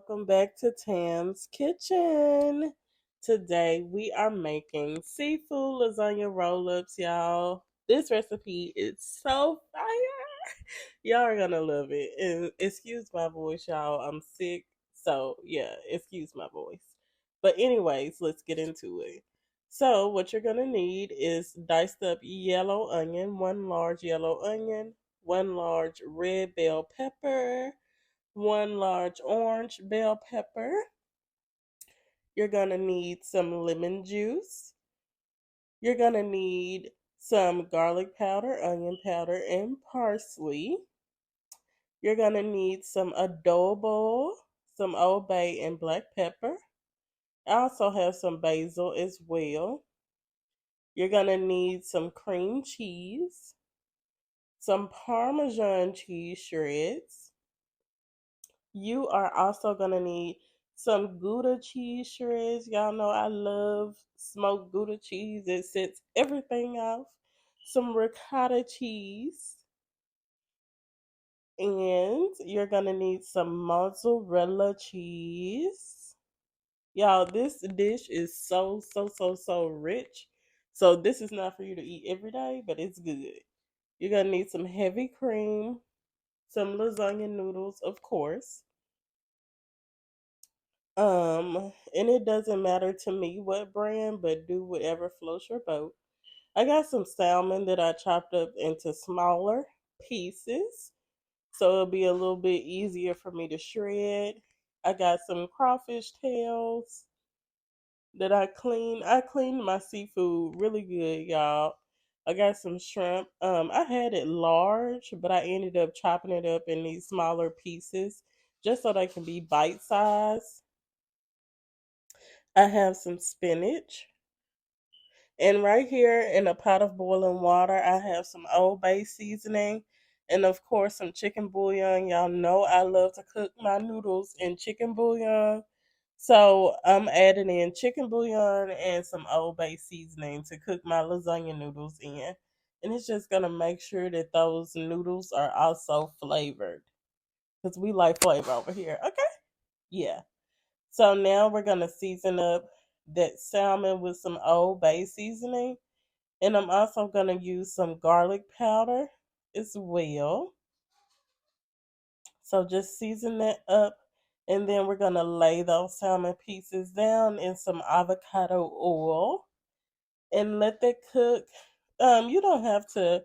welcome back to Tam's Kitchen. Today we are making seafood lasagna roll-ups, y'all. This recipe is so fire. Y'all are gonna love it. And excuse my voice, y'all. I'm sick. So yeah, excuse my voice. But anyways, let's get into it. So what you're gonna need is diced up yellow onion, one large yellow onion, one large red bell pepper, one large orange bell pepper. You're going to need some lemon juice. You're going to need some garlic powder, onion powder, and parsley. You're going to need some adobo, some Old Bay, and black pepper. I also have some basil as well. You're going to need some cream cheese, some Parmesan cheese shreds. You are also going to need some Gouda cheese shreds. Y'all know I love smoked Gouda cheese. It sets everything off. Some ricotta cheese. And you're going to need some mozzarella cheese. Y'all, this dish is so rich. So this is not for you to eat every day, but it's good. You're going to need some heavy cream, some lasagna noodles, of course. And it doesn't matter to me what brand, but do whatever floats your boat. I got some salmon that I chopped up into smaller pieces, so it'll be a little bit easier for me to shred. I got some crawfish tails that I cleaned. I cleaned my seafood really good, y'all. I got some shrimp. I had it large, but I ended up chopping it up in these smaller pieces just so they can be bite sized. I have some spinach. And right here in a pot of boiling water, I have some Old Bay seasoning and, of course, some chicken bouillon. Y'all know I love to cook my noodles in chicken bouillon. So I'm adding in chicken bouillon and some Old Bay seasoning to cook my lasagna noodles in. And it's just going to make sure that those noodles are also flavored because we like flavor over here. Okay? Yeah. So now we're going to season up that salmon with some Old Bay seasoning. And I'm also going to use some garlic powder as well. So just season that up. And then we're going to lay those salmon pieces down in some avocado oil and let that cook. You don't have to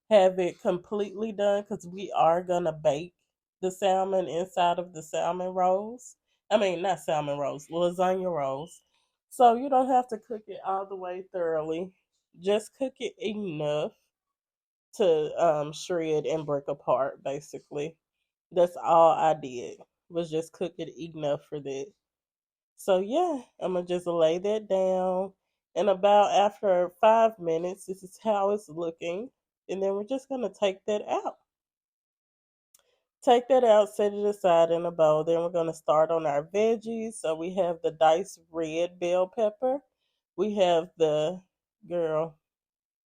have it completely done because we are going to bake the salmon inside of the salmon rolls. I mean, not salmon rolls, lasagna rolls. So you don't have to cook it all the way thoroughly. Just cook it enough to shred and break apart, basically. That's all I did, was just cook it enough for that. So yeah, I'm gonna just lay that down. And about after 5 minutes, this is how it's looking. And then we're just gonna take that out. Take that out, set it aside in a bowl. Then we're gonna start on our veggies. So we have the diced red bell pepper. We have the girl.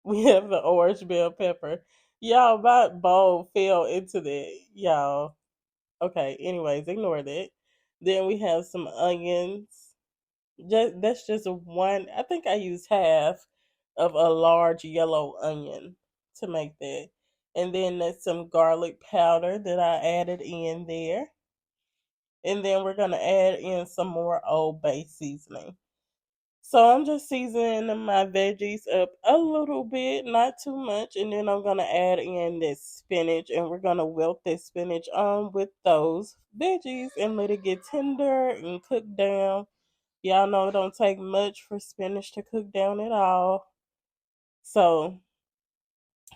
We have the orange bell pepper. Y'all, my bowl fell into that. Y'all. Okay, anyways, ignore that. Then we have some onions. That's just one. I think I used half of a large yellow onion to make that. And then there's some garlic powder that I added in there. And then we're going to add in some more Old Bay seasoning. So I'm just seasoning my veggies up a little bit, not too much, and then I'm gonna add in this spinach, and we're gonna wilt this spinach on with those veggies and let it get tender and cook down. Y'all know it don't take much for spinach to cook down at all. So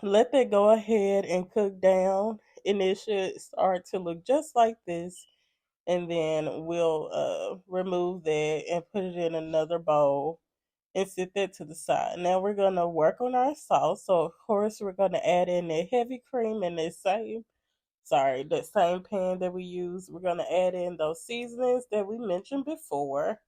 let that go ahead and cook down, and it should start to look just like this. And then we'll remove that and put it in another bowl and set that to the side. Now we're gonna work on our sauce. So of course we're gonna add in the heavy cream in that same pan that we use. We're gonna add in those seasonings that we mentioned before.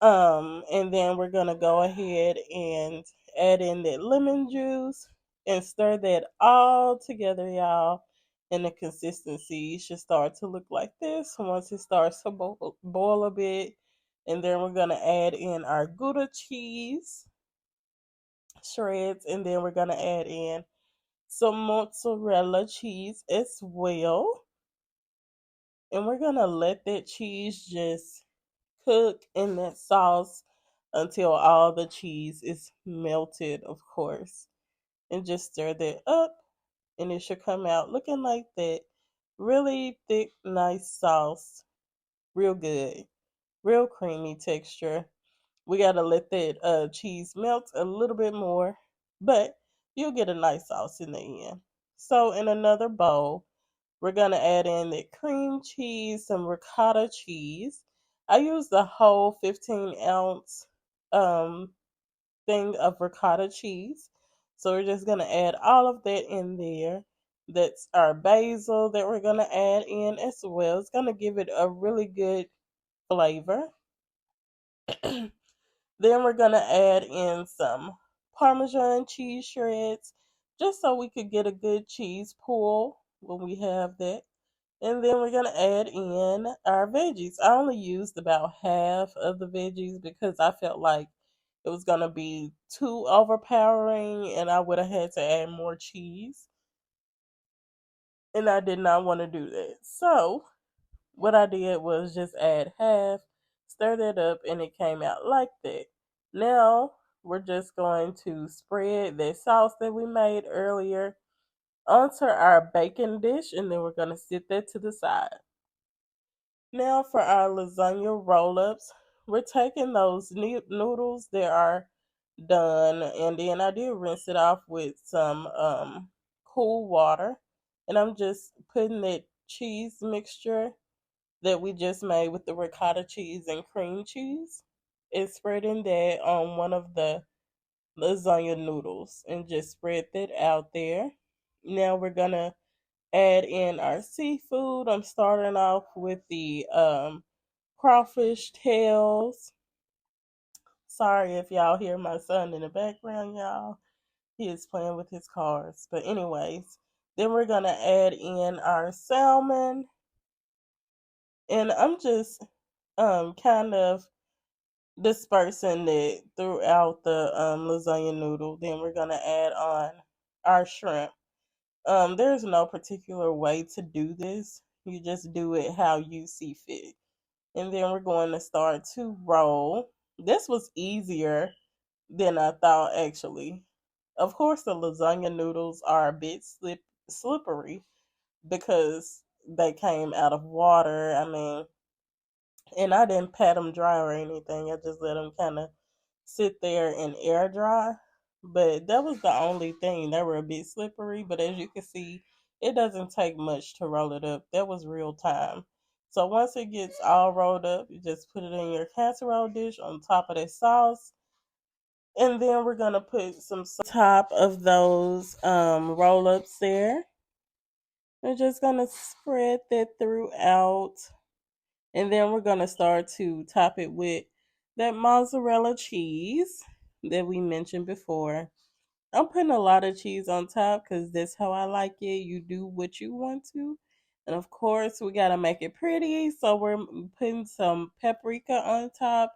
And then we're gonna go ahead and add in that lemon juice and stir that all together, y'all. And the consistency should start to look like this once it starts to boil a bit. And then we're going to add in our Gouda cheese shreds, and then we're going to add in some mozzarella cheese as well. And we're going to let that cheese just cook in that sauce until all the cheese is melted, of course. And just stir that up, and it should come out looking like that. Really thick, nice sauce. Real good. Real creamy texture. We got to let that cheese melt a little bit more, but you'll get a nice sauce in the end. So in another bowl, we're going to add in the cream cheese, some ricotta cheese. I use the whole 15-ounce thing of ricotta cheese. So we're just going to add all of that in there. That's our basil that we're going to add in as well. It's going to give it a really good flavor. Then we're going to add in some Parmesan cheese shreds just so we could get a good cheese pull when we have that. And then we're going to add in our veggies. I only used about half of the veggies because I felt like it was going to be too overpowering and I would have had to add more cheese. And I did not want to do that. So what I did was just add half, stir that up, and it came out like that. Now we're just going to spread that sauce that we made earlier onto our bacon dish, and then we're going to sit that to the side. Now for our lasagna roll-ups, we're taking those noodles that are done, and then I did rinse it off with some cool water, and I'm just putting that cheese mixture that we just made with the ricotta cheese and cream cheese and spreading that on one of the lasagna noodles and just spread that out there. Now we're gonna add in our seafood. I'm starting off with the crawfish tails. Sorry if y'all hear my son in the background, y'all. He is playing with his cars. But anyways, then we're gonna add in our salmon. And I'm just kind of dispersing it throughout the lasagna noodle. Then we're gonna add on our shrimp. There's no particular way to do this. You just do it how you see fit. And then we're going to start to roll. This was easier than I thought, actually. Of course, the lasagna noodles are a bit slippery because they came out of water. I mean, and I didn't pat them dry or anything. I just let them kind of sit there and air dry. But that was the only thing. They were a bit slippery, but as you can see, it doesn't take much to roll it up. That was real time. So once it gets all rolled up, you just put it in your casserole dish on top of that sauce. And then we're going to put some top of those roll ups there. We're just going to spread that throughout. And then we're going to start to top it with that mozzarella cheese that we mentioned before. I'm putting a lot of cheese on top because that's how I like it. You do what you want to. And of course, we got to make it pretty. So we're putting some paprika on top.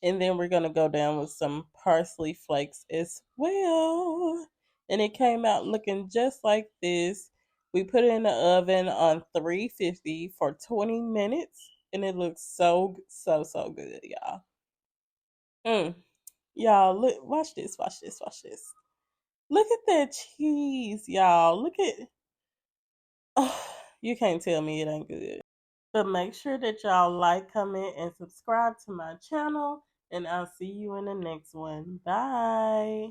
And then we're going to go down with some parsley flakes as well. And it came out looking just like this. We put it in the oven on 350 for 20 minutes. And it looks so, so, so good, y'all. Y'all, look, watch this, watch this, watch this. Look at that cheese, y'all. Look at. Oh, you can't tell me it ain't good. But make sure that y'all like, comment, and subscribe to my channel. And I'll see you in the next one. Bye.